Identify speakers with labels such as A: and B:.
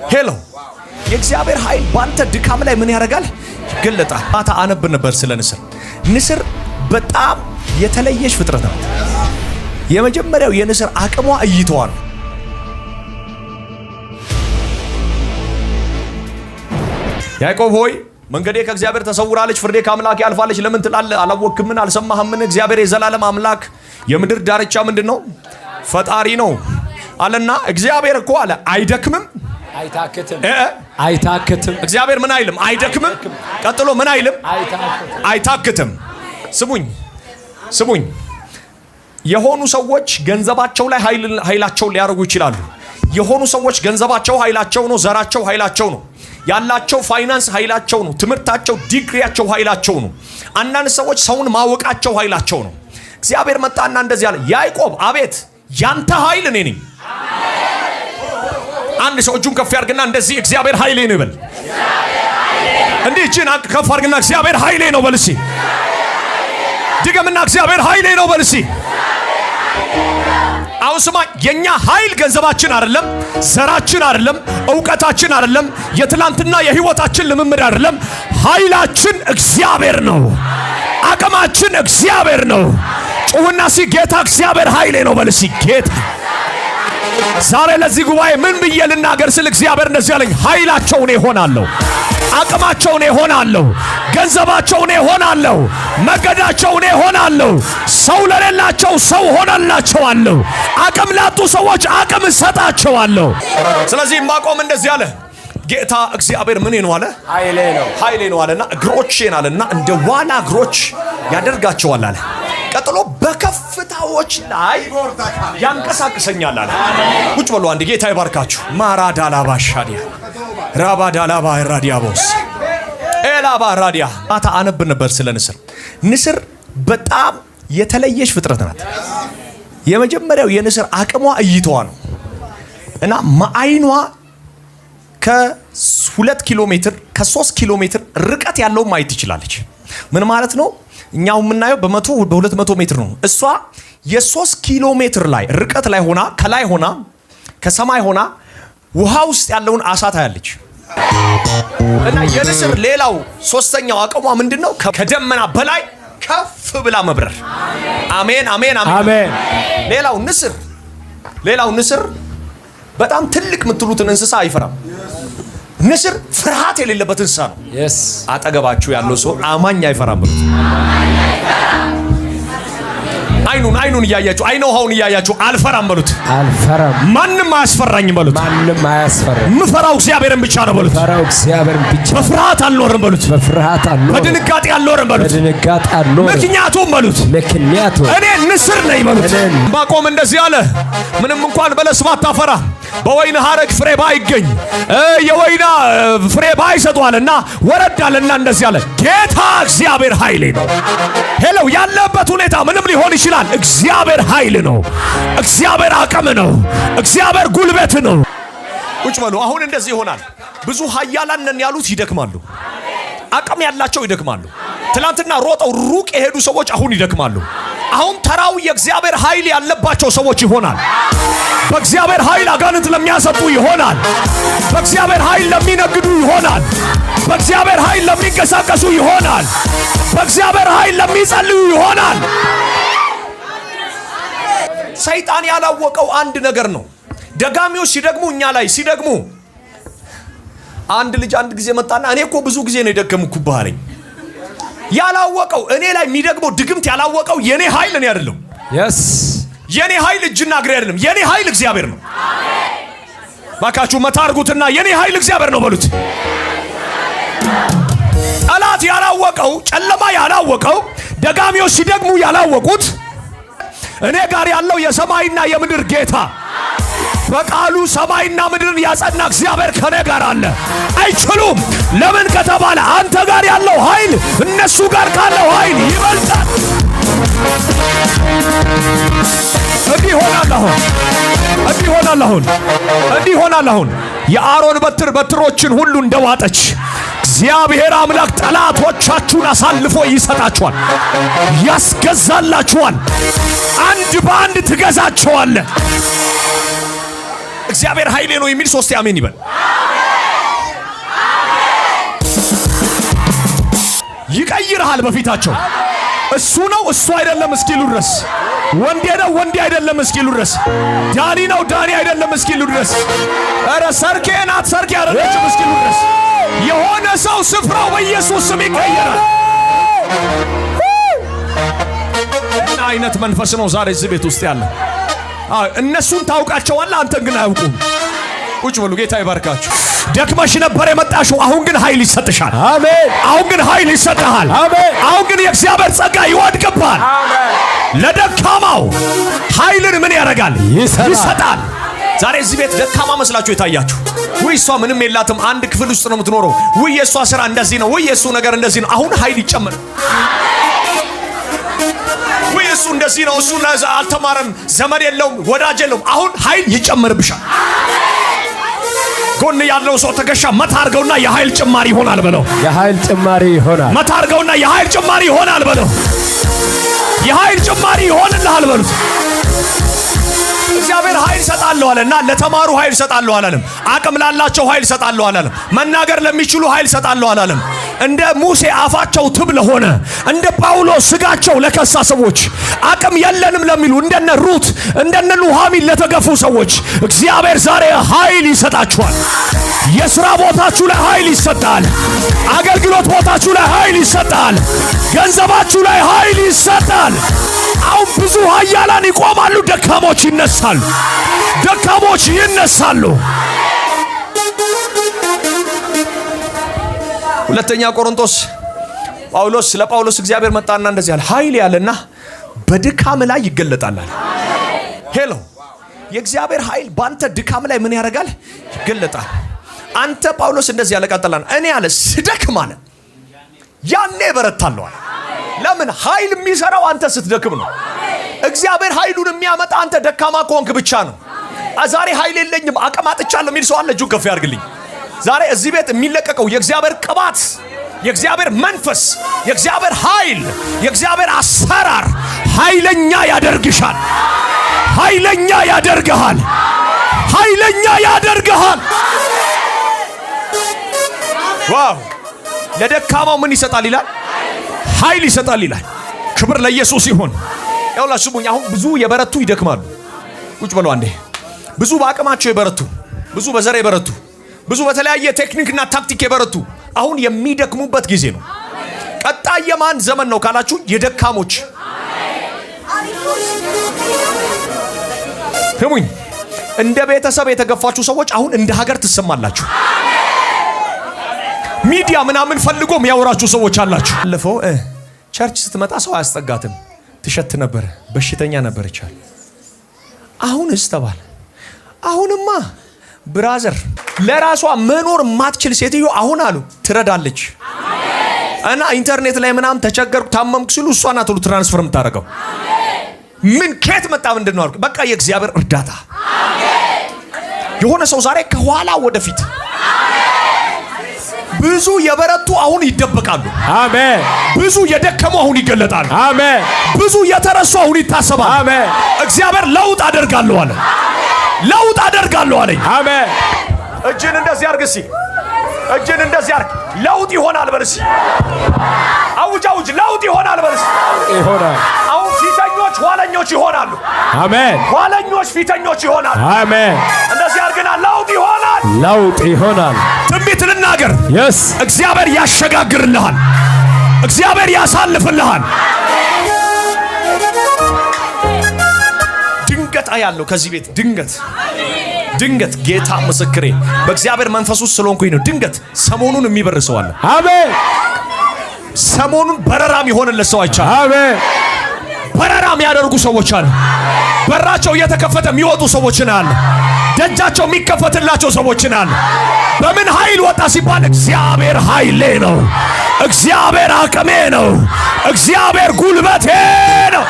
A: ሄሎ የእግዚአብሔር ኃይል ባንተ ድካም ላይ ምን ያደርጋል? ይገለጣል። አታ አነብ ነበር ስለ ንስር። ንስር በጣም የተለየች ፍጥረት ናት። የመጀመሪያው የንስር አቅሟ እይታዋ ነው። ያዕቆብ ሆይ መንገዴ ከእግዚአብሔር ተሰውራለች፣ ፍርዴ ከአምላኬ አልፋለች ለምን ትላለህ? አላወቅምን? አልሰማህምን? እግዚአብሔር የዘላለም አምላክ የምድር ዳርቻ ምንድነው? ፈጣሪ ነው አለና እግዚአብሔር እኮ አለ አይደክምም አይታክትም። እግዚአብሔር ምን አይልም? አይደክምም። ቀጥሎ ምን አይልም? አይታክትም። ስሙኝ። የሆኑ ሰዎች ገንዘባቸው ላይ ኃይላቸው ሊያደርጉ ይችላሉ። የሆኑ ሰዎች ገንዘባቸው ኃይላቸው ነው፣ ዘራቸው ኃይላቸው ነው፣ ያላቸው ፋይናንስ ኃይላቸው ነው፣ ትምህርታቸው ዲግሪያቸው ኃይላቸው ነው። አንዳንድ ሰዎች ሰውን ማወቃቸው ኃይላቸው ነው። እግዚአብሔር መጣና እንደዚህ አለ፣ ያዕቆብ አቤት ያንተ ኃይል እኔ ነኝ። አንድ ሰው እጁን ከፍ ያርግና እንደዚህ እግዚአብሔር ኃይሌ ነው ይበል። እንዲህ እጅን ከፍ አርግና እግዚአብሔር ኃይሌ ነው በል እስኪ። ድገምና እግዚአብሔር ኃይሌ ነው በል እስኪ። አሁን ስማ፣ የኛ ኃይል ገንዘባችን አይደለም፣ ዘራችን አይደለም፣ ዕውቀታችን አይደለም፣ የትላንትና የህይወታችን ልምምድ አይደለም። ኃይላችን እግዚአብሔር ነው። አቅማችን እግዚአብሔር ነው። ጩሁና ሲ ጌታ እግዚአብሔር ኃይሌ ነው በል እስኪ። ጌታ ዛሬ ለዚህ ጉባኤ ምን ብዬ ልናገር ስል እግዚአብሔር እንደዚህ ያለኝ፣ ኃይላቸውን እሆናለሁ፣ አቅማቸውን እሆናለሁ፣ ገንዘባቸውን እሆናለሁ፣ መገዳቸውን እሆናለሁ፣ ሰው ለሌላቸው ሰው ሆነላቸዋለሁ፣ አቅም ላጡ ሰዎች አቅም እሰጣቸዋለሁ። ስለዚህ ማቆም እንደዚህ አለ፣ ጌታ እግዚአብሔር ምን ነው አለ? ኃይሌ ነው አለና እግሮቼን አለና እንደ ዋላ እግሮች ያደርጋቸዋል አለ። ቀጥሎ በከፍታዎች ላይ ያንቀሳቅሰኛል አለ። ቁጭ በሉ አንድ ጌታ ይባርካችሁ። ማራዳላባ ሻዲያ ራባዳላባ ራዲያቦስ ኤላባ ራዲያ አታ አነብ ነበር ስለ ንስር። ንስር በጣም የተለየች ፍጥረት ናት። የመጀመሪያው የንስር አቅሟ እይታዋ ነው እና ማአይኗ ከ2 ኪሎ ሜትር ከ3 ኪሎ ሜትር ርቀት ያለው ማየት ትችላለች። ምን ማለት ነው? እኛው የምናየው በ200 ሜትር ነው። እሷ የ3 ኪሎ ሜትር ላይ ርቀት ላይ ሆና ከላይ ሆና ከሰማይ ሆና ውሃ ውስጥ ያለውን አሳ ታያለች። እና የንስር ሌላው ሶስተኛው አቅሟ ምንድነው? ከደመና በላይ ከፍ ብላ መብረር። አሜን አሜን አሜን። ሌላው ንስር በጣም ትልቅ የምትሉትን እንስሳ አይፈራም። ንስር ፍርሃት የሌለበት እንስሳ ነው። አጠገባችሁ ያለው ሰው አማኝ አይፈራም ብሉት። አይኑን እያያችሁ አይኖሃውን እያያችሁ አልፈራም በሉት። አልፈራም፣ ማንም አያስፈራኝም በሉት። ማንም አያስፈራኝ፣ ምፈራው እግዚአብሔርን ብቻ ነው በሉት። ምፈራው እግዚአብሔርን ብቻ። በፍርሃት አልኖርም በሉት። በፍርሃት አልኖርም፣ በድንጋጤ አልኖርም በሉት። በድንጋጤ አልኖርም፣ ምክንያቱም በሉት። ምክንያቱም እኔ ንስር ነኝ በሉት። ባቆም እንደዚህ አለ፣ ምንም እንኳን በለስ ባታፈራ በወይን ሐረግ ፍሬ ባይገኝ የወይና ፍሬ ባይሰጧልና ወረዳልና እንደዚህ አለ፣ ጌታ እግዚአብሔር ኃይሌ ነው። ሄሎ ያለበት ሁኔታ ምንም ሊሆን ይችላል። እግዚአብሔር ኃይል ነው። እግዚአብሔር አቅም ነው። እግዚአብሔር ጉልበት ነው። ቁጭ በሉ። አሁን እንደዚህ ይሆናል። ብዙ ኃያላን ነን ያሉት ይደክማሉ። አቅም ያላቸው ይደክማሉ። ትላንትና ሮጠው ሩቅ የሄዱ ሰዎች አሁን ይደክማሉ። አሁን ተራው የእግዚአብሔር ኃይል ያለባቸው ሰዎች ይሆናል። በእግዚአብሔር ኃይል አጋንንት ለሚያሰጡ ይሆናል። በእግዚአብሔር ኃይል ለሚነግዱ ይሆናል። በእግዚአብሔር ኃይል ለሚንቀሳቀሱ ይሆናል። በእግዚአብሔር ኃይል ለሚጸልዩ ይሆናል። ሰይጣን ያላወቀው አንድ ነገር ነው። ደጋሚዎች ሲደግሙ እኛ ላይ ሲደግሙ፣ አንድ ልጅ አንድ ጊዜ መጣና እኔ እኮ ብዙ ጊዜ ነው የደገምኩብህ አለኝ። ያላወቀው እኔ ላይ የሚደግመው ድግምት ያላወቀው የኔ ኃይል እኔ አይደለም። የኔ ኃይል እጅና እግሬ አይደለም። የኔ ኃይል እግዚአብሔር ነው። ባካችሁ መታርጉትና የኔ ኃይል እግዚአብሔር ነው በሉት። ጠላት ያላወቀው፣ ጨለማ ያላወቀው፣ ደጋሚዎች ሲደግሙ ያላወቁት እኔ ጋር ያለው የሰማይና የምድር ጌታ በቃሉ ሰማይና ምድርን ያጸና እግዚአብሔር ከኔ ጋር አለ። አይችሉም። ለምን ከተባለ አንተ ጋር ያለው ኃይል እነሱ ጋር ካለው ኃይል ይበልጣል። እንዲህ ሆናል። አሁን የአሮን በትሮችን ሁሉ እንደዋጠች እግዚአብሔር አምላክ ጠላቶቻችሁን አሳልፎ ይሰጣችኋል፣ ያስገዛላችኋል። አንድ በአንድ ትገዛቸዋለህ። እግዚአብሔር ኃይሌ ነው የሚል ሶስት አሜን ይበል። ይቀይርሃል በፊታቸው። እሱ ነው እሱ አይደለም እስኪሉ ድረስ፣ ወንዴ ነው ወንዴ አይደለም እስኪሉ ድረስ፣ ዳኒ ነው ዳኒ አይደለም እስኪሉ ድረስ፣ ኧረ ሰርኬ ናት ሰርኬ አይደለችም እስኪሉ ድረስ የሆነ ሰው ስፍራው በኢየሱስ ስም ይቀየራል። ምን አይነት መንፈስ ነው ዛሬ እዚህ ቤት ውስጥ ያለ? እነሱን ታውቃቸዋለህ፣ አንተን ግን አያውቁም። ቁጭ በሉ። ጌታ ይባርካችሁ። ደክመሽ ነበር የመጣሽው፣ አሁን ግን ኃይል ይሰጥሻል። አሜን። አሁን ግን ኃይል ይሰጥሃል። አሜን። አሁን ግን የእግዚአብሔር ጸጋ ይወድቅብሃል። አሜን። ለደካማው ኃይልን ምን ያደርጋል? ይሰጣል። ዛሬ እዚህ ቤት ደካማ መስላችሁ የታያችሁ፣ ወይ እሷ ምንም የላትም አንድ ክፍል ውስጥ ነው የምትኖረው፣ ወይ የእሷ ስራ እንደዚህ ነው፣ ወይ የእሱ ነገር እንደዚህ ነው። አሁን ኃይል ይጨምር። ወይ እሱ እንደዚህ ነው፣ እሱ አልተማረም፣ ዘመድ የለውም፣ ወዳጅ የለውም። አሁን ኃይል ይጨምርብሻል። ጎን ያለው ሰው ተገሻ መታርገውና የኃይል ጭማሪ ይሆናል በለው። የኃይል ጭማሪ ይሆናል። መታርገውና የኃይል ጭማሪ ይሆናል በለው። የኃይል ጭማሪ ይሆንልሃል በሉት። እግዚአብሔር ኃይል ሰጣለሁ አለና ለተማሩ ኃይል ሰጣለሁ አላለም። አቅም ላላቸው ኃይል ሰጣለሁ አላለም። መናገር ለሚችሉ ኃይል ሰጣለሁ አላለም። እንደ ሙሴ አፋቸው ትብ ለሆነ፣ እንደ ጳውሎስ ስጋቸው ለከሳ ሰዎች፣ አቅም የለንም ለሚሉ እንደነ ሩት እንደነ ኑሃሚን ለተገፉ ሰዎች እግዚአብሔር ዛሬ ኃይል ይሰጣችኋል። የሥራ ቦታችሁ ላይ ኃይል ይሰጣል። አገልግሎት ቦታችሁ ላይ ኃይል ይሰጣል። ገንዘባችሁ ላይ ኃይል ይሰጣል። አሁን ብዙ ኃያላን ይቆማሉ፣ ደካሞች ይነሳሉ። ደካሞች ይነሳሉ። ሁለተኛ ቆሮንቶስ ለጳውሎስ እግዚአብሔር መጣና እንደዚህ አለ፣ ኃይል ያለና በድካም ላይ ይገለጣል። ሄሎ፣ የእግዚአብሔር ኃይል ባንተ ድካም ላይ ምን ያደርጋል? ይገለጣል። አንተ ጳውሎስ እንደዚህ ያለ ቀጠላና እኔ አለ ስደክም አለ ያኔ በረታለሁ አለ። ለምን? ኃይል የሚሰራው አንተ ስትደክም ነው። እግዚአብሔር ኃይሉን የሚያመጣ አንተ ደካማ ከሆንክ ብቻ ነው። ዛሬ ኃይል የለኝም አቅም አጥቻለሁ የሚል ሰው አለ? እጁን ከፍ ያድርግልኝ። ዛሬ እዚህ ቤት የሚለቀቀው የእግዚአብሔር ቅባት፣ የእግዚአብሔር መንፈስ፣ የእግዚአብሔር ኃይል፣ የእግዚአብሔር አሰራር ኃይለኛ ያደርግሻል። ኃይለኛ ያደርግሃል። ኃይለኛ ያደርግሃል። ዋው! ለደካማው ምን ይሰጣል ይላል? ኃይል ይሰጣል ይላል። ክብር ለኢየሱስ ይሁን። ያውላችሁ ስሙኝ። አሁን ብዙ የበረቱ ይደክማሉ። ቁጭ በሉ አንዴ። ብዙ በአቅማቸው የበረቱ፣ ብዙ በዘር የበረቱ፣ ብዙ በተለያየ ቴክኒክና ታክቲክ የበረቱ አሁን የሚደክሙበት ጊዜ ነው። ቀጣይ የማን ዘመን ነው ካላችሁ የደካሞች። ስሙኝ፣ እንደ ቤተሰብ የተገፋችሁ ሰዎች አሁን እንደ ሀገር ትሰማላችሁ። ሚዲያ ምናምን ፈልጎ የሚያወራችሁ ሰዎች አላችሁ። አለፈው ቸርች ስትመጣ ሰው አያስጠጋትም፣ ትሸት ነበር፣ በሽተኛ ነበረች። አሁንስ ተባለ። አሁንማ ብራዘር ለራሷ መኖር ማትችል ሴትዮ አሁን አሉ ትረዳለች። እና ኢንተርኔት ላይ ምናምን ተቸገርኩ ታመምኩ ሲሉ እሷ ናት ሁሉ ትራንስፈር የምታደርገው። ምን ከየት መጣ ምንድነው አልኩ። በቃ የእግዚአብሔር እርዳታ። የሆነ ሰው ዛሬ ከኋላ ወደፊት ብዙ የበረቱ አሁን ይደበቃሉ። አሜን። ብዙ የደከሙ አሁን ይገለጣሉ። አሜን። ብዙ የተረሱ አሁን ይታሰባሉ። አሜን። እግዚአብሔር ለውጥ አደርጋለሁ አለ። ለውጥ አደርጋለሁ አለኝ። አሜን። እጅን እንደዚህ አርግ እስኪ፣ እጅን እንደዚህ አርግ። ለውጥ ይሆናል በል እስኪ። አውጅ አውጅ። ለውጥ ይሆናል በል እስኪ። ይሆናል። አሁን ፊተኞች ኋለኞች ይሆናሉ። አሜን። ኋለኞች ፊተኞች ይሆናሉ። አሜን። እንደዚህ አርግና ለውጥ ይሆናል። ለውጥ ይሆናል። ትንቢት ልናገር። የስ እግዚአብሔር ያሸጋግርልሃል። እግዚአብሔር ያሳልፍልሃል። ድንገት አያለው ከዚህ ቤት ድንገት ጌታ ምስክሬ በእግዚአብሔር መንፈስ ውስጥ ስለሆንኩኝ ነው። ድንገት ሰሞኑን የሚበርሰው አለ። አሜን። ሰሞኑን በረራም ይሆንለት ሰው አይቻል። አሜን። በረራም ያደርጉ ሰዎች አሉ። በራቸው እየተከፈተ የሚወጡ ሰዎችን አለ። ደጃቸው የሚከፈትላቸው ሰዎችን አለ። በምን ኃይል ወጣ ሲባል እግዚአብሔር ኃይሌ ነው፣ እግዚአብሔር አቅሜ ነው፣ እግዚአብሔር ጉልበቴ ነው።